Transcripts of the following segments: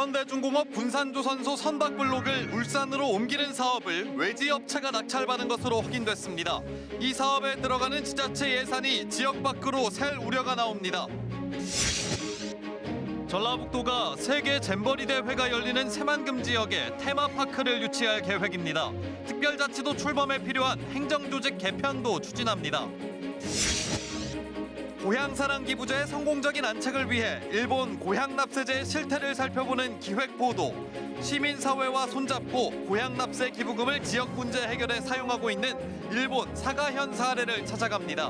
현대중공업 군산조선소 선박블록을 울산으로 옮기는 사업을 외지업체가 낙찰받은 것으로 확인됐습니다. 이 사업에 들어가는 지자체 예산이 지역 밖으로 셀 우려가 나옵니다. 전라북도가 세계 잼버리 대회가 열리는 새만금 지역에 테마파크를 유치할 계획입니다. 특별자치도 출범에 필요한 행정조직 개편도 추진합니다. 고향사랑 기부제의 성공적인 안착을 위해 일본 고향납세제의 실태를 살펴보는 기획보도, 시민사회와 손잡고 고향납세 기부금을 지역 문제 해결에 사용하고 있는 일본 사가현 사례를 찾아갑니다.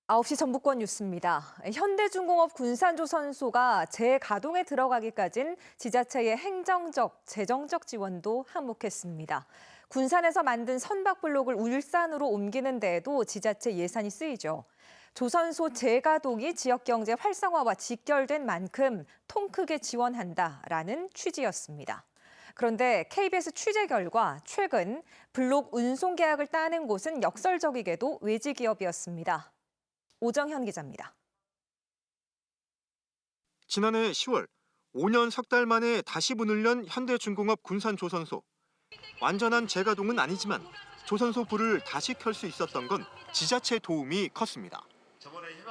(9시) 전북권 뉴스입니다. 현대중공업 군산조선소가 재가동에 들어가기까진 지자체의 행정적, 재정적 지원도 한몫했습니다. 군산에서 만든 선박블록을 울산으로 옮기는 데에도 지자체 예산이 쓰이죠. 조선소 재가동이 지역경제 활성화와 직결된 만큼 통 크게 지원한다라는 취지였습니다. 그런데 KBS 취재 결과 최근 블록 운송 계약을 따는 곳은 역설적이게도 외지 기업이었습니다. 오정현 기자입니다. 지난해 10월 5년 석 달 만에 다시 문을 연 현대중공업 군산조선소. 완전한 재가동은 아니지만 조선소 불을 다시 켤 수 있었던 건 지자체 도움이 컸습니다.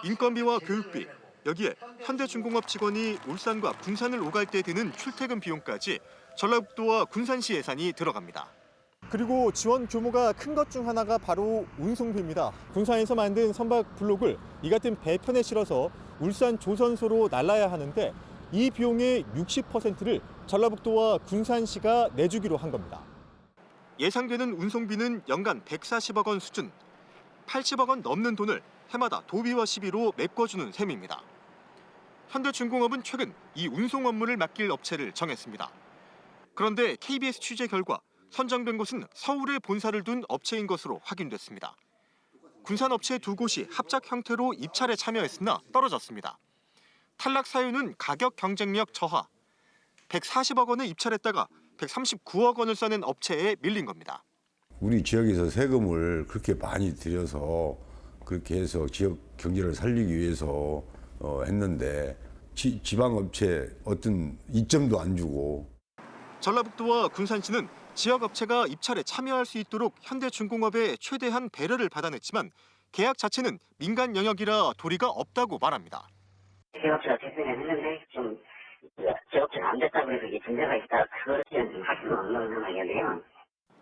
인건비와 교육비, 여기에 현대중공업 직원이 울산과 군산을 오갈 때 드는 출퇴근 비용까지 전라북도와 군산시 예산이 들어갑니다. 그리고 지원 규모가 큰 것 중 하나가 바로 운송비입니다. 군산에서 만든 선박 블록을 이 같은 배편에 실어서 울산 조선소로 날라야 하는데 이 비용의 60%를 전라북도와 군산시가 내주기로 한 겁니다. 예상되는 운송비는 연간 140억 원 수준, 80억 원 넘는 돈을 해마다 도비와 시비로 메꿔주는 셈입니다. 현대중공업은 최근 이 운송 업무를 맡길 업체를 정했습니다. 그런데 KBS 취재 결과 선정된 곳은 서울에 본사를 둔 업체인 것으로 확인됐습니다. 군산 업체 두 곳이 합작 형태로 입찰에 참여했으나 떨어졌습니다. 탈락 사유는 가격 경쟁력 저하. 140억 원을 입찰했다가 139억 원을 써낸 업체에 밀린 겁니다. 우리 지역에서 세금을 그렇게 많이 들여서 그렇게 해서 지역 경제를 살리기 위해서 했는데 지방업체 어떤 이점도 안 주고. 전라북도와 군산시는 지역업체가 입찰에 참여할 수 있도록 현대중공업에 최대한 배려를 받아냈지만 계약 자체는 민간 영역이라 도리가 없다고 말합니다. 지역업체가 대표를 했는데 좀 지역업체가 안 됐다고 해서 이게 문제가 있다. 그것은 할 수는 없는 상황이었네요.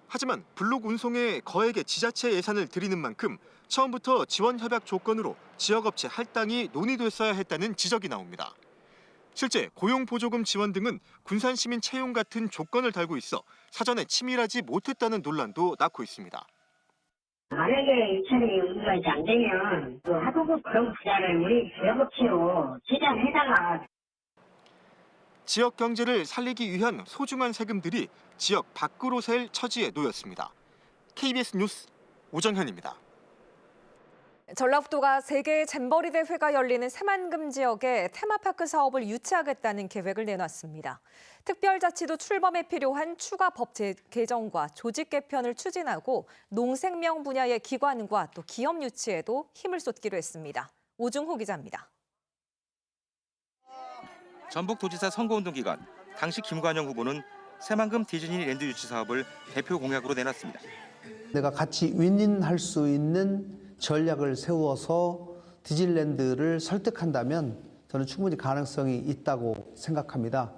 하지만 블록 운송에 거액의 지자체 예산을 들이는 만큼 처음부터 지원 협약 조건으로 지역업체 할당이 논의됐어야 했다는 지적이 나옵니다. 실제 고용보조금 지원 등은 군산시민 채용 같은 조건을 달고 있어 사전에 치밀하지 못했다는 논란도 낳고 있습니다. 만약에 입찰이 우리가 이제 안 되면 그 하도급 그런 부자를 우리 지역업체로 지정해다가 지역 경제를 살리기 위한 소중한 세금들이 지역 밖으로 셀 처지에 놓였습니다. KBS 뉴스 오정현입니다. 전라북도가 세계 잼버리 대회가 열리는 새만금 지역에 테마파크 사업을 유치하겠다는 계획을 내놨습니다. 특별자치도 출범에 필요한 추가 법 개정과 조직 개편을 추진하고 농생명 분야의 기관과 또 기업 유치에도 힘을 쏟기로 했습니다. 오중호 기자입니다. 전북도지사 선거운동 기간 당시 김관영 후보는 새만금 디즈니랜드 유치 사업을 대표 공약으로 내놨습니다. 내가 같이 윈윈할 수 있는 전략을 세워서 디즈니랜드를 설득한다면 저는 충분히 가능성이 있다고 생각합니다.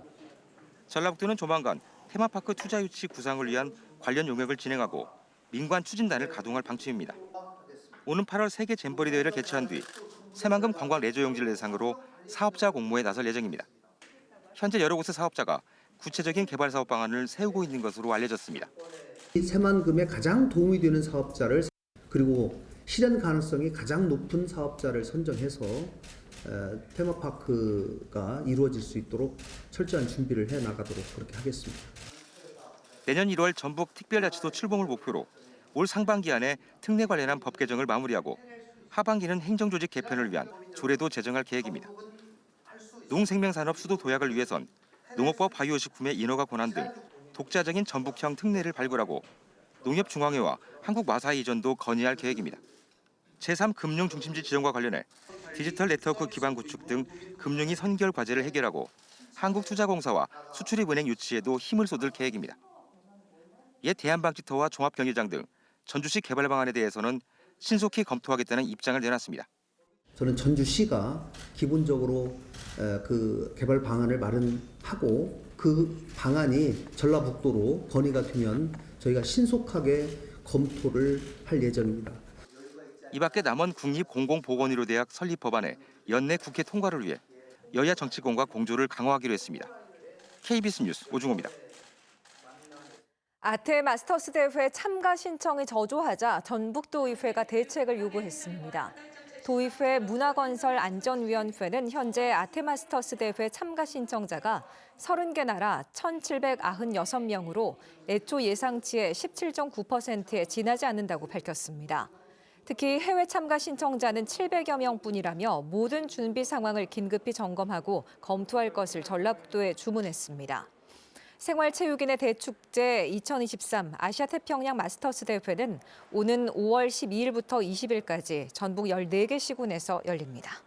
전라북도는 조만간 테마파크 투자 유치 구상을 위한 관련 용역을 진행하고 민관 추진단을 가동할 방침입니다. 오는 8월 세계 잼버리 대회를 개최한 뒤 새만금 관광 레저 용지를 대상으로 사업자 공모에 나설 예정입니다. 현재 여러 곳의 사업자가 구체적인 개발 사업 방안을 세우고 있는 것으로 알려졌습니다. 새만금에 가장 도움이 되는 사업자를 그리고 실현 가능성이 가장 높은 사업자를 선정해서 테마파크가 이루어질 수 있도록 철저한 준비를 해나가도록 그렇게 하겠습니다. 내년 1월 전북 특별자치도 출범을 목표로 올 상반기 안에 특례 관련한 법 개정을 마무리하고 하반기는 행정조직 개편을 위한 조례도 제정할 계획입니다. 농생명산업 수도 도약을 위해선 농업과 바이오식품의 인허가 권한 등 독자적인 전북형 특례를 발굴하고 농협중앙회와 한국마사회 이전도 건의할 계획입니다. 제3금융 중심지 지정과 관련해 디지털 네트워크 기반 구축 등 금융위 선결 과제를 해결하고 한국투자공사와 수출입은행 유치에도 힘을 쏟을 계획입니다. 옛 대한방지터와 종합경제장 등 전주시 개발 방안에 대해서는 신속히 검토하겠다는 입장을 내놨습니다. 저는 전주시가 기본적으로 그 개발 방안을 마련하고 그 방안이 전라북도로 건의가 되면 저희가 신속하게 검토를 할 예정입니다. 이 밖에 남원 국립공공보건의료대학 설립 법안의 연내 국회 통과를 위해 여야 정치권과 공조를 강화하기로 했습니다. KBS 뉴스 오중호입니다. 아태 마스터스 대회 참가 신청이 저조하자 전북도의회가 대책을 요구했습니다. 도의회 문화건설안전위원회는 현재 아태 마스터스 대회 참가 신청자가 30개 나라 1,796명으로 애초 예상치의 17.9%에 지나지 않는다고 밝혔습니다. 특히 해외 참가 신청자는 700여 명뿐이라며 모든 준비 상황을 긴급히 점검하고 검토할 것을 전라북도에 주문했습니다. 생활체육인의 대축제 2023 아시아태평양 마스터스 대회는 오는 5월 12일부터 20일까지 전북 14개 시군에서 열립니다.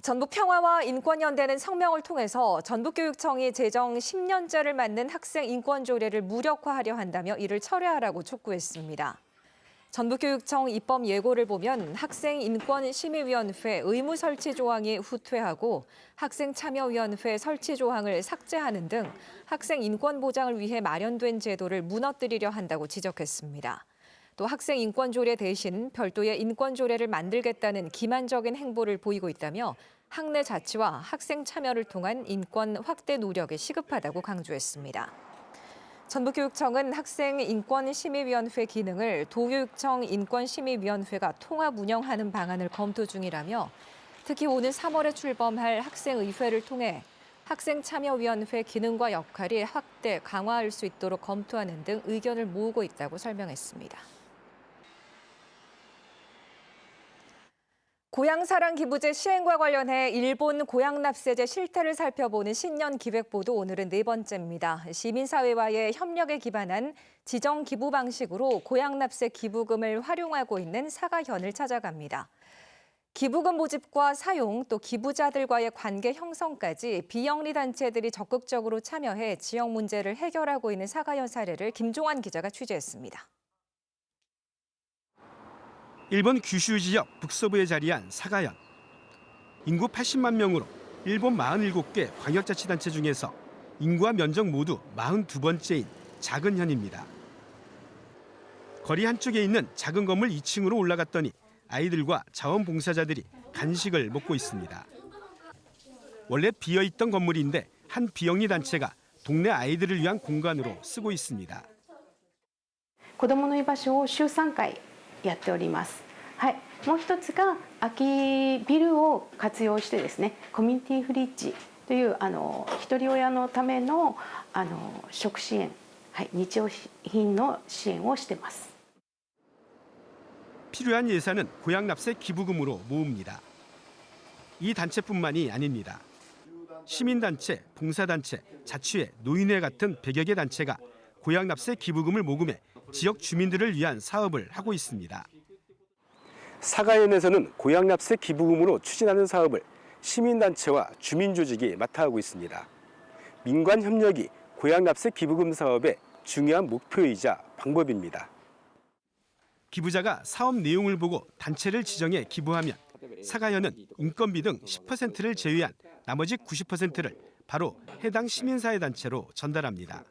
전북평화와 인권연대는 성명을 통해서 전북교육청이 제정 10년째를 맞는 학생 인권 조례를 무력화하려 한다며 이를 철회하라고 촉구했습니다. 전북교육청 입법 예고를 보면 학생인권심의위원회 의무 설치 조항이 후퇴하고 학생참여위원회 설치 조항을 삭제하는 등 학생 인권 보장을 위해 마련된 제도를 무너뜨리려 한다고 지적했습니다. 또 학생 인권 조례 대신 별도의 인권 조례를 만들겠다는 기만적인 행보를 보이고 있다며 학내 자치와 학생 참여를 통한 인권 확대 노력이 시급하다고 강조했습니다. 전북교육청은 학생인권심의위원회 기능을 도교육청 인권심의위원회가 통합 운영하는 방안을 검토 중이라며 특히 오는 3월에 출범할 학생의회를 통해 학생참여위원회 기능과 역할이 확대, 강화할 수 있도록 검토하는 등 의견을 모으고 있다고 설명했습니다. 고향사랑 기부제 시행과 관련해 일본 고향납세제 실태를 살펴보는 신년 기획보도 오늘은 4번째입니다. 시민사회와의 협력에 기반한 지정 기부 방식으로 고향납세 기부금을 활용하고 있는 사가현을 찾아갑니다. 기부금 모집과 사용, 또 기부자들과의 관계 형성까지 비영리 단체들이 적극적으로 참여해 지역 문제를 해결하고 있는 사가현 사례를 김종환 기자가 취재했습니다. 일본 규슈 지역 북서부에 자리한 사가현. 인구 80만 명으로 일본 47개 광역자치단체 중에서 인구와 면적 모두 42번째인 작은 현입니다. 거리 한쪽에 있는 작은 건물 2층으로 올라갔더니 아이들과 자원봉사자들이 간식을 먹고 있습니다. 원래 비어있던 건물인데 한 비영리 단체가 동네 아이들을 위한 공간으로 쓰고 있습니다. 子どもの居場所を週3回やっております。はい、もう一つが空きビルを活用してですね、コミュニティフリッジという一人親のための食支援、はい、日用品の支援をしています。 필요한 예산은 고향납세 기부금으로 모읍니다. 이 단체뿐만이 아닙니다. 시민단체, 봉사단체, 자치회, 노인회 같은 100여 개 단체가 고향납세 기부금을 모금해 지역 주민들을 위한 사업을 하고 있습니다. 사가현에서는 고향납세 기부금으로 추진하는 사업을 시민단체와 주민조직이 맡아하고 있습니다. 민관 협력이 고향납세 기부금 사업의 중요한 목표이자 방법입니다. 기부자가 사업 내용을 보고 단체를 지정해 기부하면 사가현은 인건비 등 10%를 제외한 나머지 90%를 바로 해당 시민사회단체로 전달합니다.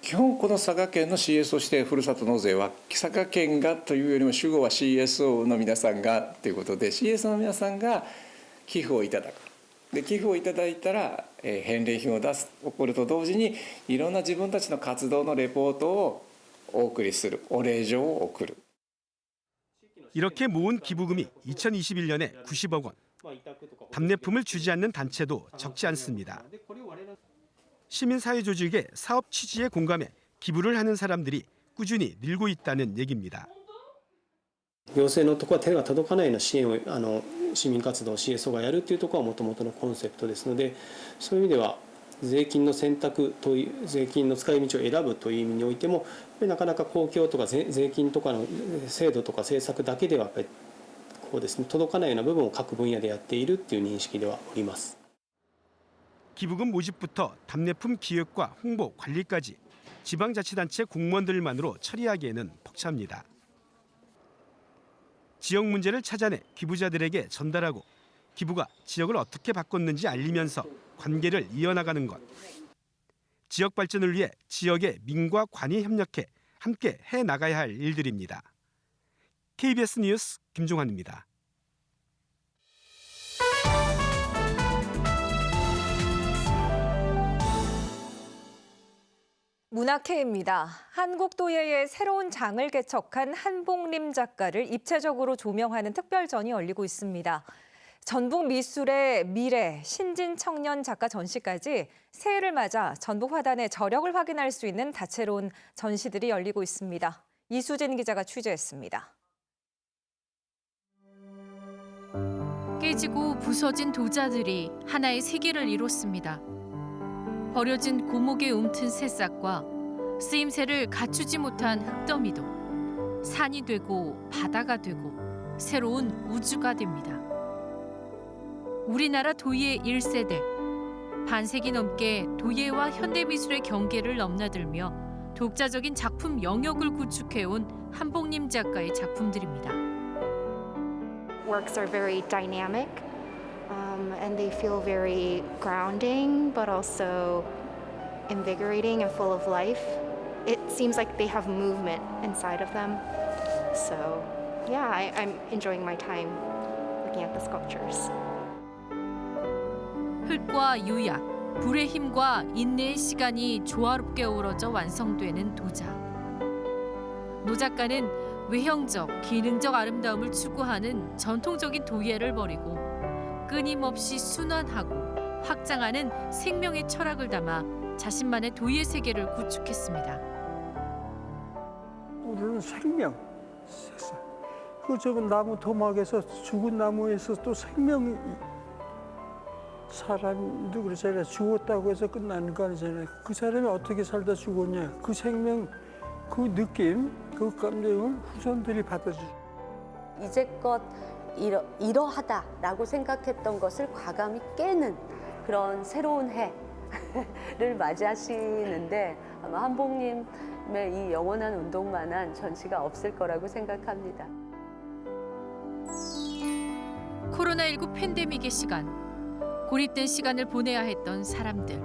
基本この佐賀県の CS をしてふるさと納税は佐賀県がというよりも主語は CSO の皆さんがということで CS の皆さんが寄付をいただくで寄付をいただいたら返礼品を出す起こると同時にいろんな自分たちの活動のレポートをお送りするお礼状を送る 이렇게 모은 기부금이 2021년에 90억 원. 답례품을 주지 않는 단체도 적지 않습니다. 시민사회 조직의 사업 취지에 공감해 기부를 하는 사람들이 꾸준히 늘고 있다는 얘기입니다. 行政のところは手が届かないような支援を市民活動 CSO がやるというところはもともとのコンセプトですのでそういう意味では税金の選択という税金の使い道を選ぶという意味においても、やっぱりなかなか公共とか税金とかの制度とか政策だけではやっぱりこうですね、届かないような部分を各分野でやっているっていう認識ではおります。 기부금 모집부터 답례품 기획과 홍보, 관리까지 지방자치단체 공무원들만으로 처리하기에는 벅찹니다. 지역 문제를 찾아내 기부자들에게 전달하고 기부가 지역을 어떻게 바꿨는지 알리면서 관계를 이어나가는 것. 지역 발전을 위해 지역의 민과 관이 협력해 함께 해나가야 할 일들입니다. KBS 뉴스 김종환입니다. 문화케입니다. 한국도예의 새로운 장을 개척한 한복림 작가를 입체적으로 조명하는 특별전이 열리고 있습니다. 전북 미술의 미래, 신진 청년 작가 전시까지 새해를 맞아 전북 화단의 저력을 확인할 수 있는 다채로운 전시들이 열리고 있습니다. 이수진 기자가 취재했습니다. 깨지고 부서진 도자들이 하나의 세계를 이뤘습니다. 버려진 고목에 움튼 새싹과 쓰임새를 갖추지 못한 흙더미도 산이 되고 바다가 되고 새로운 우주가 됩니다. 우리나라 도예 1세대, 반세기 넘게 도예와 현대미술의 경계를 넘나들며 독자적인 작품 영역을 구축해온 한복림 작가의 작품들입니다. Works are very dynamic. And they feel very grounding, but also invigorating and full of life. It seems like they have movement inside of them. So, yeah, I'm enjoying my time looking at the sculptures. 흙과 유약, 불의 힘과 인내의 시간이 조화롭게 어우러져 완성되는 도자. 노 작가는 외형적, 기능적 아름다움을 추구하는 전통적인 도예를 버리고 끊임없이 순환하고 확장하는 생명의 철학을 담아 자신만의 도예 세계를 구축했습니다. 우리는 생명, 그 저건 나무 토막에서 죽은 나무에서 또 생명이 사람도 그렇잖아요. 죽었다고 해서 끝나는 거 아니잖아요. 그 사람이 어떻게 살다 죽었냐. 그 생명, 그 느낌, 그 감정을 후손들이 받아주죠. 이제껏 이러하다라고 생각했던 것을 과감히 깨는 그런 새로운 해를 맞이하시는데 아마 한복림의 이 영원한 운동만한 전시가 없을 거라고 생각합니다. 코로나19 팬데믹의 시간, 고립된 시간을 보내야 했던 사람들.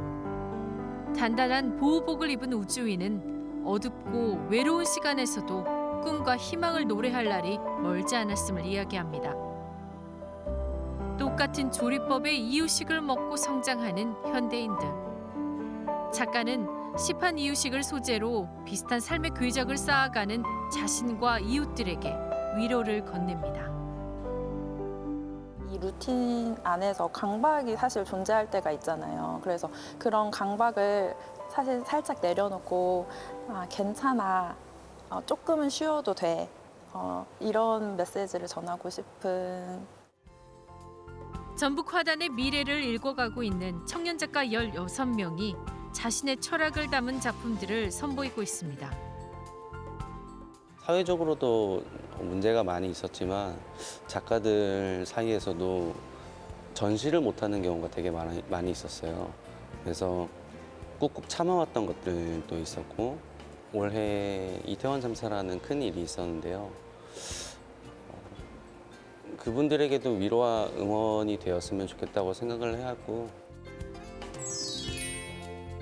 단단한 보호복을 입은 우주인은 어둡고 외로운 시간에서도 꿈과 희망을 노래할 날이 멀지 않았음을 이야기합니다. 똑같은 조리법의 이유식을 먹고 성장하는 현대인들. 작가는 시판 이유식을 소재로 비슷한 삶의 궤적을 쌓아가는 자신과 이웃들에게 위로를 건넵니다. 이 루틴 안에서 강박이 사실 존재할 때가 있잖아요. 그래서 그런 강박을 사실 살짝 내려놓고 괜찮아. 조금은 쉬어도 돼. 이런 메시지를 전하고 싶은. 전북 화단의 미래를 읽어가고 있는 청년 작가 16명이 자신의 철학을 담은 작품들을 선보이고 있습니다. 사회적으로도 문제가 많이 있었지만 작가들 사이에서도 전시를 못하는 경우가 되게 많이 있었어요. 그래서 꾹꾹 참아왔던 것들도 있었고 올해 이태원 참사라는 큰 일이 있었는데요. 그분들에게도 위로와 응원이 되었으면 좋겠다고 생각을 해왔고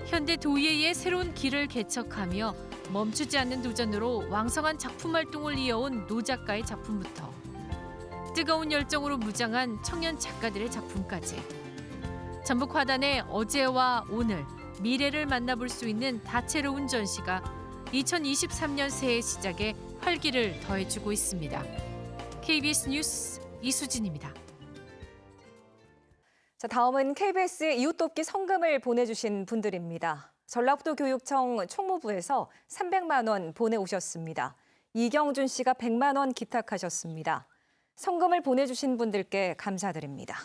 현대 도예의 새로운 길을 개척하며 멈추지 않는 도전으로 왕성한 작품 활동을 이어온 노 작가의 작품부터 뜨거운 열정으로 무장한 청년 작가들의 작품까지 전북 화단의 어제와 오늘, 미래를 만나볼 수 있는 다채로운 전시가 2023년 새해 시작에 활기를 더해주고 있습니다. KBS 뉴스 이수진입니다. 자, 다음은 KBS의 이웃돕기 성금을 보내주신 분들입니다. 전라북도 교육청 총무부에서 300만 원 보내오셨습니다. 이경준 씨가 100만 원 기탁하셨습니다. 성금을 보내주신 분들께 감사드립니다.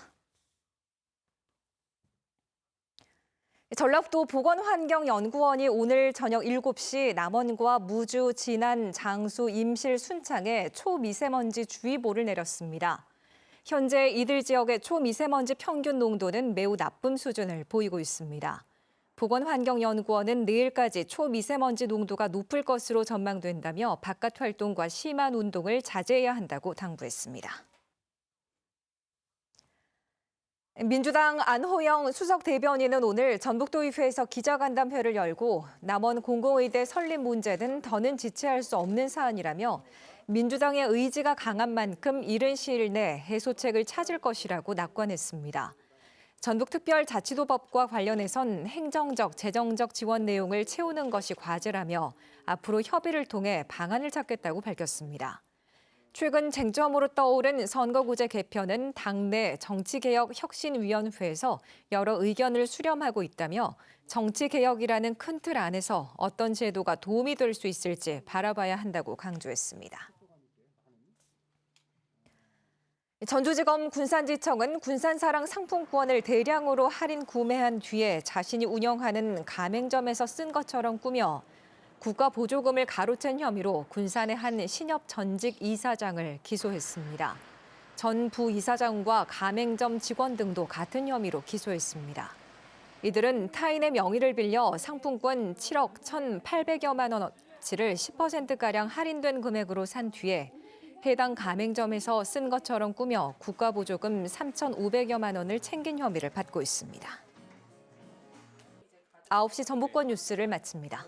전라북도 보건환경연구원이 오늘 저녁 7시 남원과 무주, 진안, 장수, 임실, 순창에 초미세먼지 주의보를 내렸습니다. 현재 이들 지역의 초미세먼지 평균 농도는 매우 나쁨 수준을 보이고 있습니다. 보건환경연구원은 내일까지 초미세먼지 농도가 높을 것으로 전망된다며 바깥 활동과 심한 운동을 자제해야 한다고 당부했습니다. 민주당 안호영 수석 대변인은 오늘 전북도의회에서 기자간담회를 열고 남원 공공의대 설립 문제는 더는 지체할 수 없는 사안이라며 민주당의 의지가 강한 만큼 이른 시일 내 해소책을 찾을 것이라고 낙관했습니다. 전북특별자치도법과 관련해선 행정적, 재정적 지원 내용을 채우는 것이 과제라며 앞으로 협의를 통해 방안을 찾겠다고 밝혔습니다. 최근 쟁점으로 떠오른 선거구제 개편은 당내 정치개혁혁신위원회에서 여러 의견을 수렴하고 있다며 정치개혁이라는 큰 틀 안에서 어떤 제도가 도움이 될 수 있을지 바라봐야 한다고 강조했습니다. 전주지검 군산지청은 군산사랑 상품권을 대량으로 할인 구매한 뒤에 자신이 운영하는 가맹점에서 쓴 것처럼 꾸며 국가 보조금을 가로챈 혐의로 군산의 한 신협 전직 이사장을 기소했습니다. 전 부이사장과 가맹점 직원 등도 같은 혐의로 기소했습니다. 이들은 타인의 명의를 빌려 상품권 7억 1,800여만 원어치를 10%가량 할인된 금액으로 산 뒤에 해당 가맹점에서 쓴 것처럼 꾸며 국가 보조금 3,500여만 원을 챙긴 혐의를 받고 있습니다. 9시 전북권 뉴스를 마칩니다.